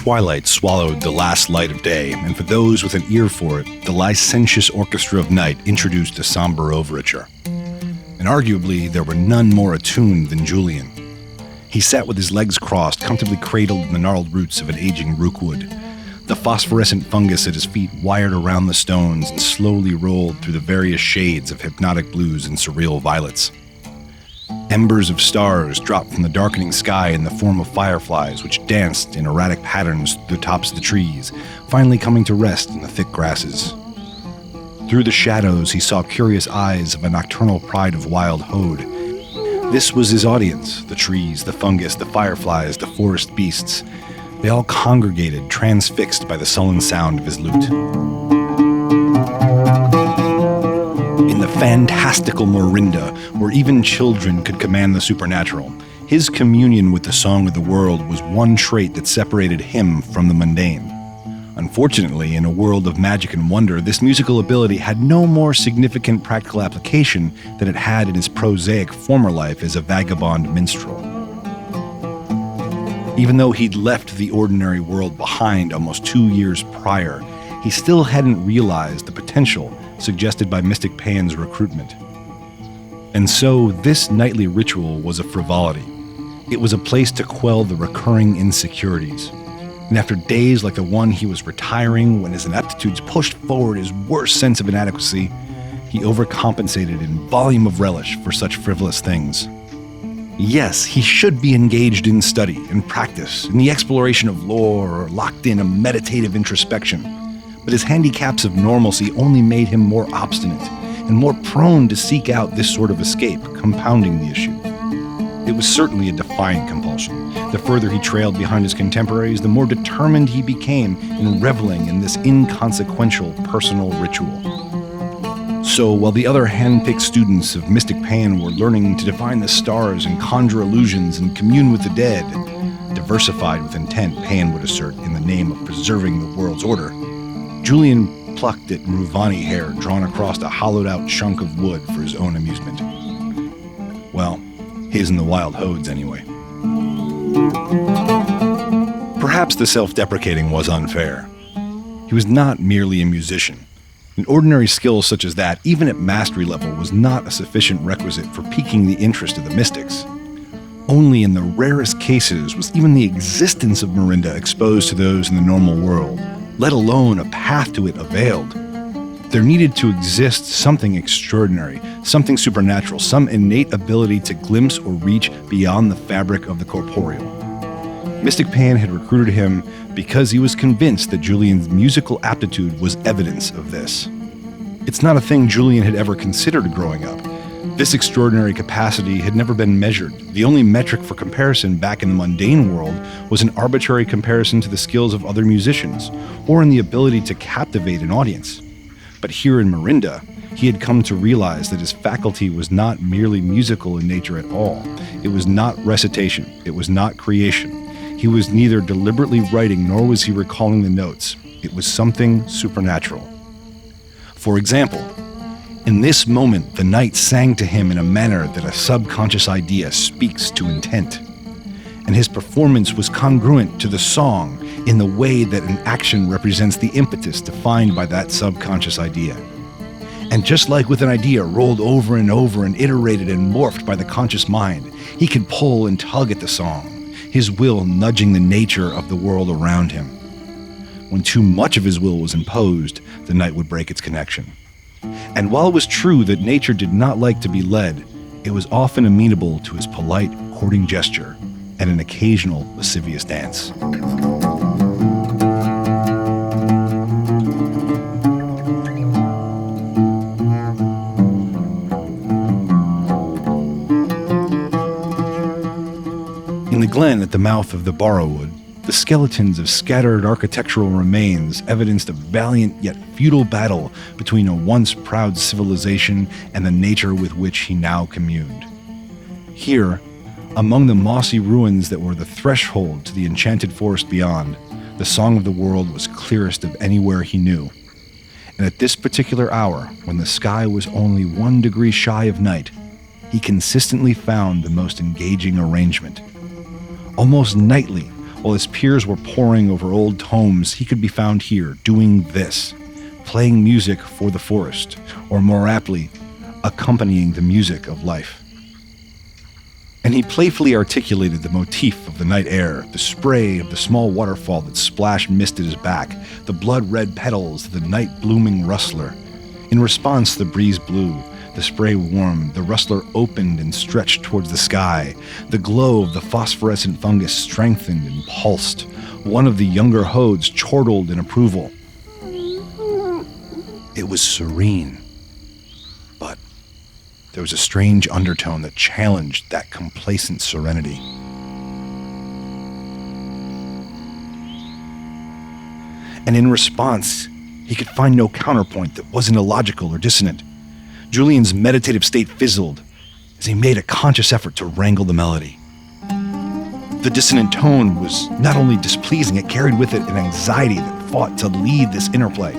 Twilight swallowed the last light of day, and for those with an ear for it, the licentious Orchestra of Night introduced a somber overture. And arguably, there were none more attuned than Julian. He sat with his legs crossed, comfortably cradled in the gnarled roots of an aging rookwood. The phosphorescent fungus at his feet wired around the stones and slowly rolled through the various shades of hypnotic blues and surreal violets. Embers of stars dropped from the darkening sky in the form of fireflies, which danced in erratic patterns through the tops of the trees, finally coming to rest in the thick grasses. Through the shadows, he saw curious eyes of a nocturnal pride of wild hode. This was his audience: the trees, the fungus, the fireflies, the forest beasts. They all congregated, transfixed by the sullen sound of his lute. In the fantastical Morinda, where even children could command the supernatural, his communion with the song of the world was one trait that separated him from the mundane. Unfortunately, in a world of magic and wonder, this musical ability had no more significant practical application than it had in his prosaic former life as a vagabond minstrel. Even though he'd left the ordinary world behind almost 2 years prior, he still hadn't realized the potential suggested by Mystic Pan's recruitment. And so this nightly ritual was a frivolity. It was a place to quell the recurring insecurities. And after days like the one he was retiring when his ineptitudes pushed forward his worst sense of inadequacy, he overcompensated in volume of relish for such frivolous things. Yes, he should be engaged in study and practice, in the exploration of lore, or locked in a meditative introspection. But his handicaps of normalcy only made him more obstinate and more prone to seek out this sort of escape, compounding the issue. It was certainly a defiant compulsion. The further he trailed behind his contemporaries, the more determined he became in reveling in this inconsequential personal ritual. So while the other hand-picked students of Mystic Pan were learning to define the stars and conjure illusions and commune with the dead, diversified with intent, Pan would assert, in the name of preserving the world's order, Julian plucked at Ruvani hair drawn across a hollowed-out chunk of wood for his own amusement. Well, his and the wild hode's anyway. Perhaps the self-deprecating was unfair. He was not merely a musician. An ordinary skill such as that, even at mastery level, was not a sufficient requisite for piquing the interest of the mystics. Only in the rarest cases was even the existence of Morinda exposed to those in the normal world, let alone a path to it availed. There needed to exist something extraordinary, something supernatural, some innate ability to glimpse or reach beyond the fabric of the corporeal. Mystic Pan had recruited him because he was convinced that Julian's musical aptitude was evidence of this. It's not a thing Julian had ever considered growing up. This extraordinary capacity had never been measured. The only metric for comparison back in the mundane world was an arbitrary comparison to the skills of other musicians, or in the ability to captivate an audience. But here in Morinda, he had come to realize that his faculty was not merely musical in nature at all. It was not recitation. It was not creation. He was neither deliberately writing nor was he recalling the notes. It was something supernatural. For example, in this moment, the night sang to him in a manner that a subconscious idea speaks to intent. And his performance was congruent to the song in the way that an action represents the impetus defined by that subconscious idea. And just like with an idea rolled over and over and iterated and morphed by the conscious mind, he could pull and tug at the song, his will nudging the nature of the world around him. When too much of his will was imposed, the night would break its connection. And while it was true that nature did not like to be led, it was often amenable to his polite courting gesture and an occasional lascivious dance. In the glen at the mouth of the Borrowwood, the skeletons of scattered architectural remains evidenced a valiant yet futile battle between a once proud civilization and the nature with which he now communed. Here, among the mossy ruins that were the threshold to the enchanted forest beyond, the song of the world was clearest of anywhere he knew. And at this particular hour, when the sky was only 1 degree shy of night, he consistently found the most engaging arrangement. Almost nightly, While his peers were poring over old tomes, he could be found here, doing this, playing music for the forest, or more aptly, accompanying the music of life. And he playfully articulated the motif of the night air, the spray of the small waterfall that splashed mist at his back, the blood-red petals of the night-blooming rustler. In response, the breeze blew, the spray warmed, the rustler opened and stretched towards the sky. The glow of the phosphorescent fungus strengthened and pulsed. One of the younger Hodes chortled in approval. It was serene, but there was a strange undertone that challenged that complacent serenity. And in response, he could find no counterpoint that wasn't illogical or dissonant. Julian's meditative state fizzled as he made a conscious effort to wrangle the melody. The dissonant tone was not only displeasing, it carried with it an anxiety that fought to lead this interplay.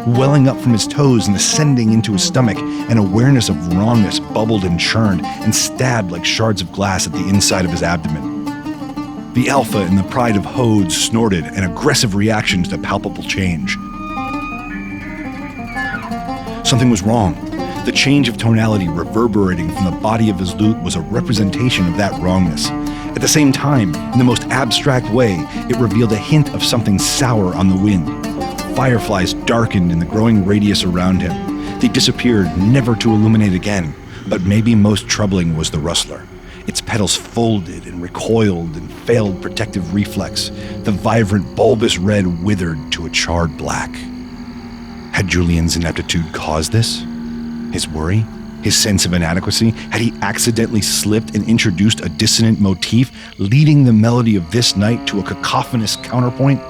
Welling up from his toes and ascending into his stomach, an awareness of wrongness bubbled and churned and stabbed like shards of glass at the inside of his abdomen. The alpha and the pride of Hodes snorted, an aggressive reaction to the palpable change. Something was wrong. The change of tonality reverberating from the body of his lute was a representation of that wrongness. At the same time, in the most abstract way, it revealed a hint of something sour on the wind. Fireflies darkened in the growing radius around him. They disappeared, never to illuminate again. But maybe most troubling was the rustler. Its petals folded and recoiled in failed protective reflex. The vibrant, bulbous red withered to a charred black. Had Julian's ineptitude caused this? His worry? His sense of inadequacy? Had he accidentally slipped and introduced a dissonant motif, leading the melody of this night to a cacophonous counterpoint?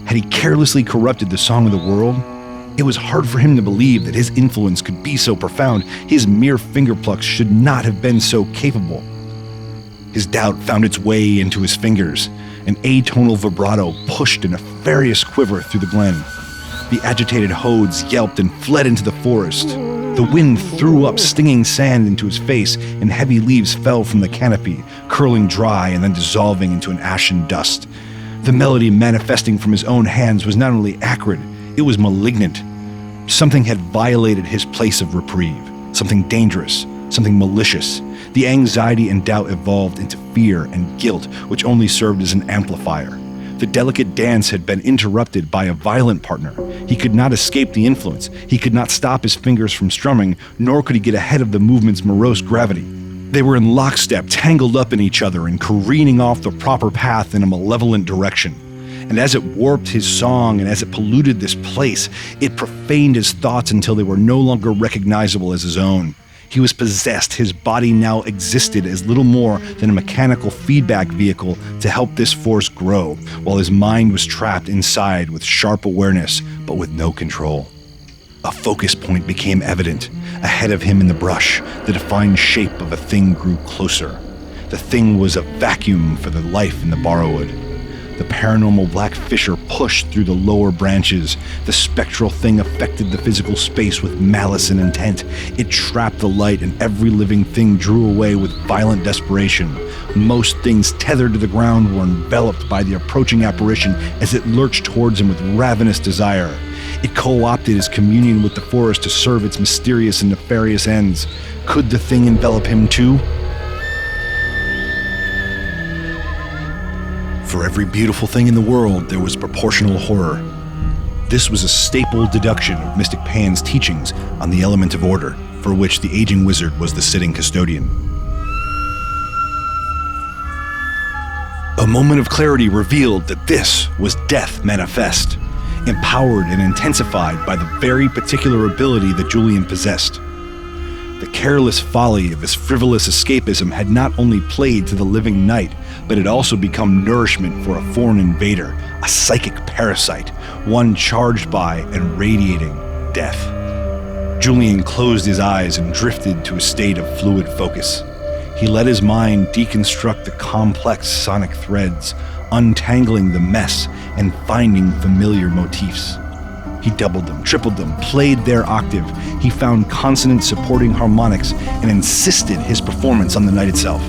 Had he carelessly corrupted the song of the world? It was hard for him to believe that his influence could be so profound. His mere fingerplucks should not have been so capable. His doubt found its way into his fingers. An atonal vibrato pushed a nefarious quiver through the glen. The agitated Hodes yelped and fled into the forest. The wind threw up stinging sand into his face, and heavy leaves fell from the canopy, curling dry and then dissolving into an ashen dust. The melody manifesting from his own hands was not only acrid, it was malignant. Something had violated his place of reprieve, something dangerous, something malicious. The anxiety and doubt evolved into fear and guilt, which only served as an amplifier. The delicate dance had been interrupted by a violent partner. He could not escape the influence. He could not stop his fingers from strumming, nor could he get ahead of the movement's morose gravity. They were in lockstep, tangled up in each other and careening off the proper path in a malevolent direction. And as it warped his song and as it polluted this place, it profaned his thoughts until they were no longer recognizable as his own. He was possessed. His body now existed as little more than a mechanical feedback vehicle to help this force grow, while his mind was trapped inside with sharp awareness, but with no control. A focus point became evident. Ahead of him in the brush, the defined shape of a thing grew closer. The thing was a vacuum for the life in the borrowwood. The paranormal black fissure pushed through the lower branches. The spectral thing affected the physical space with malice and intent. It trapped the light, and every living thing drew away with violent desperation. Most things tethered to the ground were enveloped by the approaching apparition as it lurched towards him with ravenous desire. It co-opted his communion with the forest to serve its mysterious and nefarious ends. Could the thing envelop him too? For every beautiful thing in the world, there was proportional horror. This was a staple deduction of Mystic Pan's teachings on the element of order, for which the aging wizard was the sitting custodian. A moment of clarity revealed that this was death manifest, empowered and intensified by the very particular ability that Julian possessed. The careless folly of his frivolous escapism had not only played to the living night, but had also become nourishment for a foreign invader, a psychic parasite, one charged by and radiating death. Julian closed his eyes and drifted to a state of fluid focus. He let his mind deconstruct the complex sonic threads, untangling the mess and finding familiar motifs. He doubled them, tripled them, played their octave. He found consonant supporting harmonics and insisted his performance on the night itself.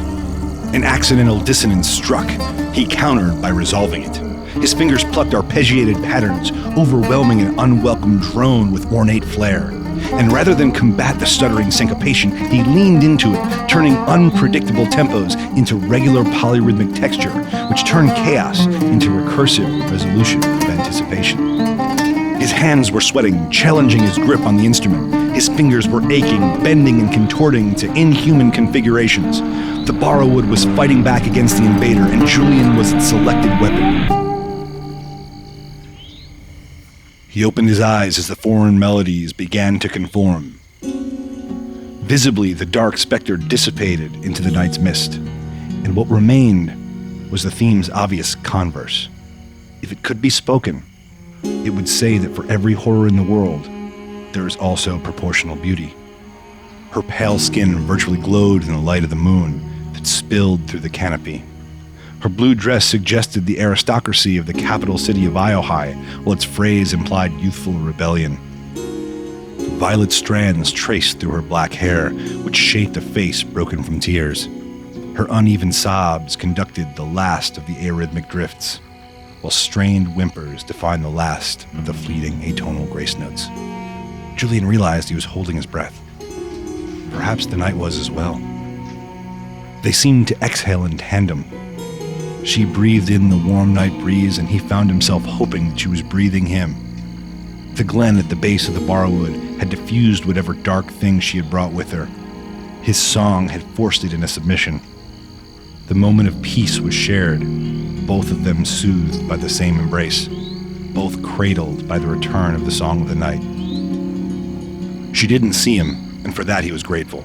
An accidental dissonance struck. He countered by resolving it. His fingers plucked arpeggiated patterns, overwhelming an unwelcome drone with ornate flair. And rather than combat the stuttering syncopation, he leaned into it, turning unpredictable tempos into regular polyrhythmic texture, which turned chaos into recursive resolution of anticipation. His hands were sweating, challenging his grip on the instrument. His fingers were aching, bending and contorting into inhuman configurations. The borrowwood was fighting back against the invader, and Julian was its selected weapon. He opened his eyes as the foreign melodies began to conform. Visibly, the dark specter dissipated into the night's mist, and what remained was the theme's obvious converse. If it could be spoken, it would say that for every horror in the world, there is also proportional beauty. Her pale skin virtually glowed in the light of the moon that spilled through the canopy. Her blue dress suggested the aristocracy of the capital city of Iohai, while its phrase implied youthful rebellion. Violet strands traced through her black hair, which shaped a face broken from tears. Her uneven sobs conducted the last of the arrhythmic drifts, while strained whimpers defined the last of the fleeting atonal grace notes. Julian realized he was holding his breath. Perhaps the night was as well. They seemed to exhale in tandem. She breathed in the warm night breeze, and he found himself hoping that she was breathing him. The glen at the base of the borrowwood had diffused whatever dark thing she had brought with her. His song had forced it into submission. The moment of peace was shared, both of them soothed by the same embrace, both cradled by the return of the song of the night. She didn't see him, and for that he was grateful.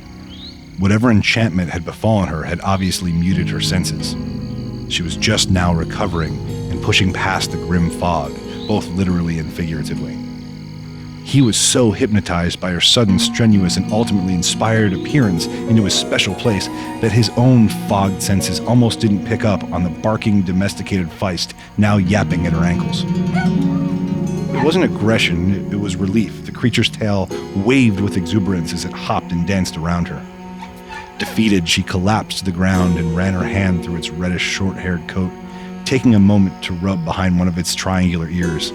Whatever enchantment had befallen her had obviously muted her senses. She was just now recovering and pushing past the grim fog, both literally and figuratively. He was so hypnotized by her sudden, strenuous, and ultimately inspired appearance into his special place that his own fogged senses almost didn't pick up on the barking, domesticated Feist now yapping at her ankles. It wasn't aggression, it was relief. The creature's tail waved with exuberance as it hopped and danced around her. Defeated, she collapsed to the ground and ran her hand through its reddish short-haired coat, taking a moment to rub behind one of its triangular ears.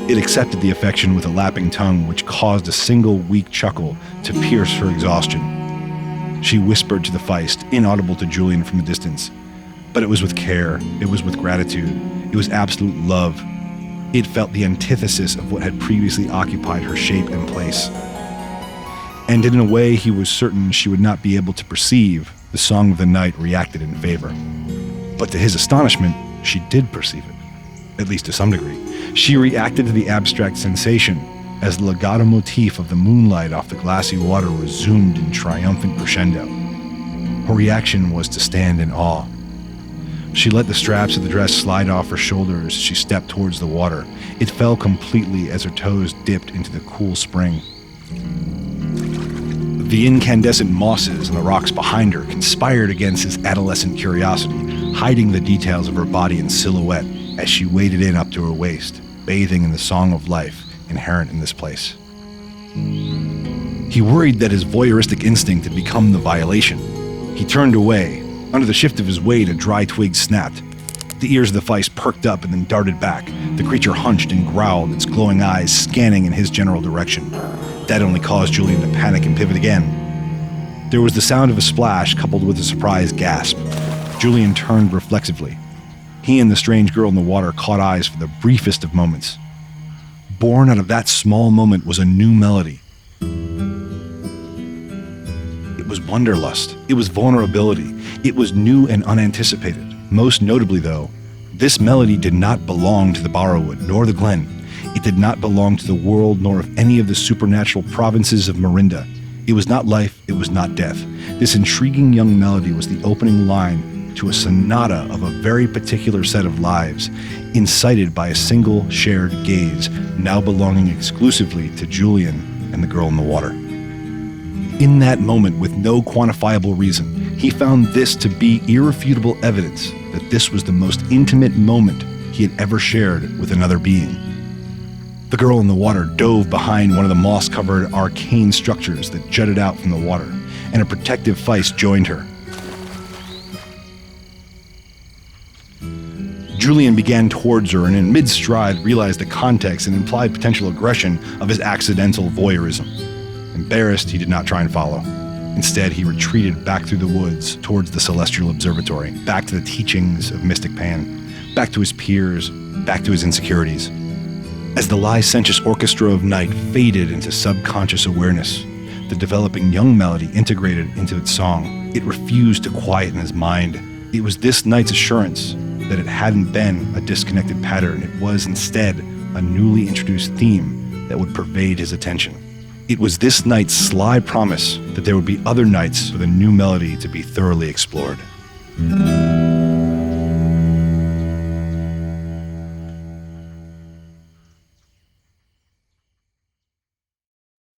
It accepted the affection with a lapping tongue, which caused a single weak chuckle to pierce her exhaustion. She whispered to the Feist, inaudible to Julian from a distance. But it was with care, it was with gratitude, it was absolute love. It felt the antithesis of what had previously occupied her shape and place. And in a way he was certain she would not be able to perceive, the song of the night reacted in favor. But to his astonishment, she did perceive it, at least to some degree. She reacted to the abstract sensation as the legato motif of the moonlight off the glassy water resumed in triumphant crescendo. Her reaction was to stand in awe. She let the straps of the dress slide off her shoulders as she stepped towards the water. It fell completely as her toes dipped into the cool spring. The incandescent mosses and the rocks behind her conspired against his adolescent curiosity, hiding the details of her body in silhouette as she waded in up to her waist, bathing in the song of life inherent in this place. He worried that his voyeuristic instinct had become the violation. He turned away. Under the shift of his weight, a dry twig snapped. The ears of the Feist perked up and then darted back. The creature hunched and growled, its glowing eyes scanning in his general direction. That only caused Julian to panic and pivot again. There was the sound of a splash coupled with a surprised gasp. Julian turned reflexively. He and the strange girl in the water caught eyes for the briefest of moments. Born out of that small moment was a new melody. It was wanderlust. It was vulnerability. It was new and unanticipated. Most notably, though, this melody did not belong to the borrowwood, nor the glen. It did not belong to the world, nor of any of the supernatural provinces of Morinda. It was not life, it was not death. This intriguing young melody was the opening line to a sonata of a very particular set of lives, incited by a single shared gaze, now belonging exclusively to Julian and the girl in the water. In that moment, with no quantifiable reason, he found this to be irrefutable evidence that this was the most intimate moment he had ever shared with another being. The girl in the water dove behind one of the moss-covered arcane structures that jutted out from the water, and a protective Feist joined her. Julian began towards her and in mid-stride realized the context and implied potential aggression of his accidental voyeurism. Embarrassed, he did not try and follow. Instead, he retreated back through the woods towards the celestial observatory, back to the teachings of Mystic Pan, back to his peers, back to his insecurities. As the licentious orchestra of night faded into subconscious awareness, the developing young melody integrated into its song, it refused to quieten his mind. It was this night's assurance that it hadn't been a disconnected pattern. It was instead a newly introduced theme that would pervade his attention. It was this night's sly promise that there would be other nights for the new melody to be thoroughly explored.